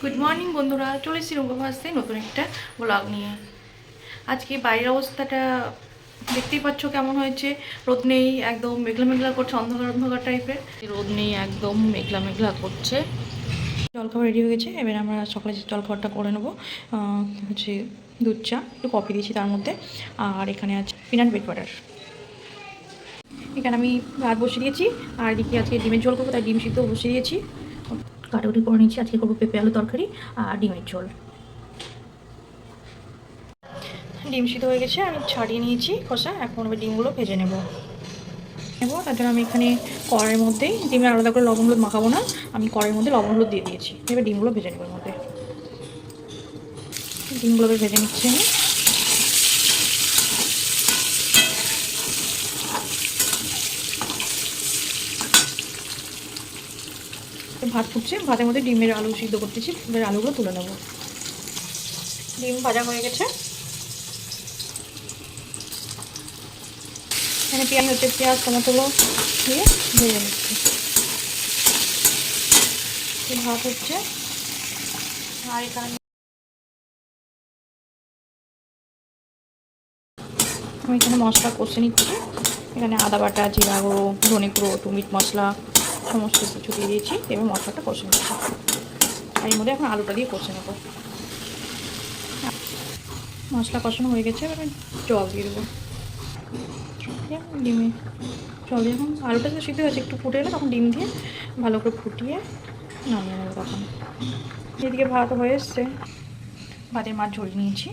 Good morning বন্ধুরা, চলে এসেছি রূপা ভাসতে নতুন একটা ব্লগ নিয়ে। আজকে বাইরের অবস্থাটা দেখতেই পাচ্ছ কেমন হয়েছে। রোদ নেই, একদম মেঘলা মেঘলা করছে, অন্ধকার অন্ধকার টাইপের। রোদ নেই, একদম মেঘলা মেঘলা করছে। জলখাবার রেডি হয়ে গেছে, এবার আমরা সকালে জলখাবারটা করে নেবো। হচ্ছে দুধ চা, একটু কফি দিয়েছি তার মধ্যে, আর এখানে আছে পিনাট বাটার। এখানে আমি ভাত বসিয়ে দিয়েছি, আর এদিকে আজকে ডিমের ঝোল করবো, তাই ডিম সিদ্ধ বসিয়ে দিয়েছি। কাটাকুটি করে নিচ্ছি। আজকে করবো পেঁপে আলু তরকারি আর ডিমের ঝোল। ডিম সিদ্ধ হয়ে গেছে, আমি ছাড়িয়ে নিয়েছি খোসা। এখন আমি ডিমগুলো ভেজে নেব। তার জন্য আমি এখানে কড়াইয়ের মধ্যেই, ডিমে আলাদা করে লবণ হলুদ মাখাবো না, আমি কড়াইয়ের মধ্যে লবণ হলুদ দিয়ে দিয়েছি। এবার ডিমগুলো ভেজে নেব। এর মধ্যে ডিমগুলোকে ভেজে নিচ্ছি আমি। ভাত ফুটছে, ভাতের মধ্যে ডিমের আলু সিদ্ধ করতেছি। এবার আলুগুলো তুলে নেব। ডিম ভাজা হয়ে গেছে। এখানে পেঁয়াজ টমেটোগুলো দিয়ে ভেজে নিচ্ছি। ভাত হচ্ছে, আর এখানে আমি এখানে মশলা কষে নিচ্ছি। এখানে আদা বাটা, জিরা গুঁড়ো, ধনে গুঁড়ো, একটু মিট মশলা সমস্ত কিছু দিয়ে দিয়েছি। এবার মশলাটা কষে নিচ্ছি, আর এর মধ্যে এখন আলুটা দিয়ে কষে নেবো। মশলা কষানো হয়ে গেছে, এবার জল দিয়ে দেবো। ডিমে জল দিয়ে এখন আলুটা তো সিদ্ধ হয়েছে, একটু ফুটে এলে তখন ডিম দিয়ে ভালো করে ফুটিয়ে নামিয়ে নেবো। তখন এদিকে ভাত হয়ে এসছে, ভাতের মাছ ঝোল নিয়েছি,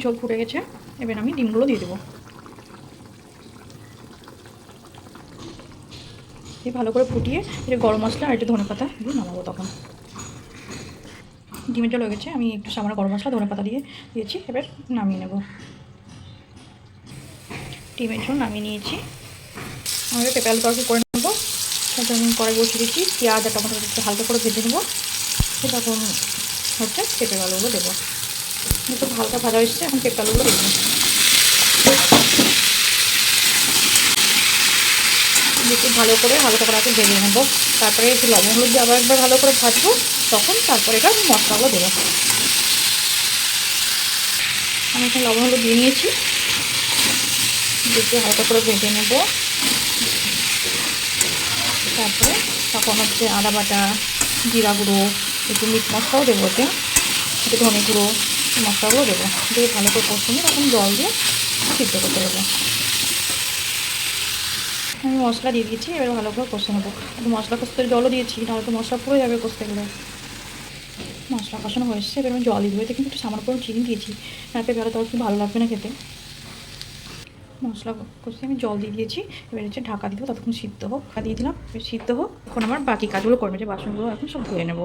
ঝোল ফুটে গেছে। এবার আমি ডিমগুলো দিয়ে দেবো। দিয়ে ভালো করে ফুটিয়ে এটা গরম মশলা আর একটু ধনে পাতা দিয়ে নামাবো। তখন ডিমের ঝোল হয়ে গেছে, আমি একটু সামান্য গরম মশলা ধনে পাতা দিয়ে দিয়েছি। এবার নামিয়ে নেব। ডিমের ঝোল নামিয়ে নিয়েছি। আমি পেঁপে আলু তরকারি করে নেবো। সেটা আমি কড়াই বসিয়ে দিচ্ছি, পেঁয়াজ আর টমেটো একটু হালকা করে ভেজে নেবো। তখন হচ্ছে পেঁপে আলুগুলো দেবো। একটু হালকা ভাজা এসছে, এখন পেঁপে আলুগুলো দেবো। একটু ভালো করে হালকা করে ভেজে নেবো। তারপরে একটু লবণ হলুদ দিয়ে আবার একবার ভালো করে ভাজবো। তখন তারপরে এটা মশলাগুলো দেবো। আমি এখানে লবণ হলুদ দিয়ে নিয়েছি, একটু হালকা করে ভেজে নেব। তারপরে তখন হচ্ছে আদা বাটা, জিরা গুঁড়ো, একটু মিট মশলাও দেবো, ওতে একটু ধনে গুঁড়ো, মশলাগুলো দেবো। দিয়ে ভালো করে কষে নিয়ে তখন জল দিয়ে সিদ্ধ করতে দেবো। আমি মশলা দিয়ে দিয়েছি, এবার ভালো করে কষে নেবো। একটু মশলা কষতে জলও দিয়েছি, নাহলে তো মশলা পুরো যাবে কষতে গেলে। মশলা কষানো হয়ে এসছে, এবার আমি জল দিয়ে দেবো। এতে কিন্তু একটু সামান্য করে চিনি দিয়েছি, তারপরে ভালো তো একটু ভালো লাগবে না খেতে। মশলা কষে আমি জল দিয়ে দিয়েছি। এবার হচ্ছে ঢাকা দিব, ততক্ষণ সিদ্ধ হোক। দিয়ে দিলাম, সিদ্ধ হোক। এখন আমার বাকি কাজগুলো করবো, যে বাসনগুলো এখন সব ধুয়ে নেব।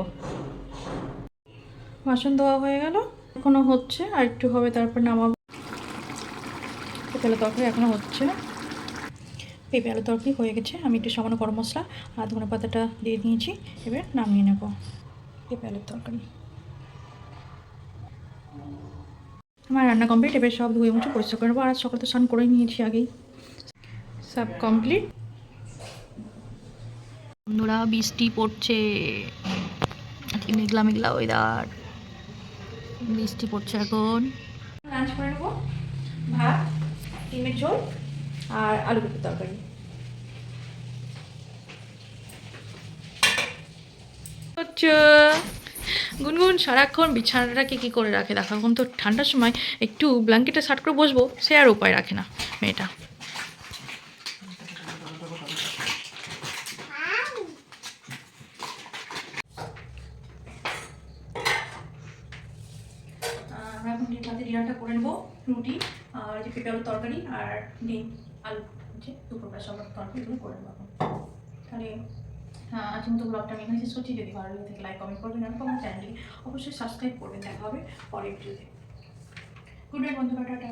বাসন ধোয়া হয়ে গেল, এখনও হচ্ছে, আর একটু হবে, তারপর নামাবো। পেঁপে আলু তরকারি এখনও হচ্ছে। পেঁপে আলু তরকারি হয়ে গেছে, আমি একটু সামান্য গরম মশলা আর ধনে পাতাটা দিয়ে নিয়েছি। এবার নামিয়ে নেব পেঁপে আলুর তরকারি। আমার রান্না কমপ্লিট। এবার সব ধুয়ে মুছে পরিষ্কার করে নেবো। আর সকাল তো স্নান করেই নিয়েছি আগেই, সব কমপ্লিট। বন্ধুরা, বৃষ্টি পড়ছে, আজকে মেঘলা মেঘলা ওয়েদার, বৃষ্টি পড়ছে এখন। লাঞ্চ করে নেবো। ভাত, ডিমের ঝোল আর আলু পেঁপের তরকারি হচ্ছে। গুনগুন সারাক্ষণ বিছানাটাকে কী করে রাখে দেখো। এখন তো ঠান্ডার সময় একটু ব্ল্যাঙ্কেটে শার্ট করে বসবো, সে আর উপায় রাখে না মেয়েটা। আমরা এখন ডিনারটা করে নেবো। রুটি আর যে পেঁপে আলুর তরকারি আর ডিম আলু হচ্ছে দুপুরবেলা সবার তরকারিগুলো করে নেবো এখন। তাহলে আজকের মতো ব্লগটা আমি এখানে শেষ করছি। যদি ভালো লাগে থেকে লাইক কমেন্ট করবেন, আর আমার চ্যানেলটি অবশ্যই সাবস্ক্রাইব করবেন। দেখা হবে পরের ভিডিওতে। গুড নাইট বন্ধুরা, টাটা।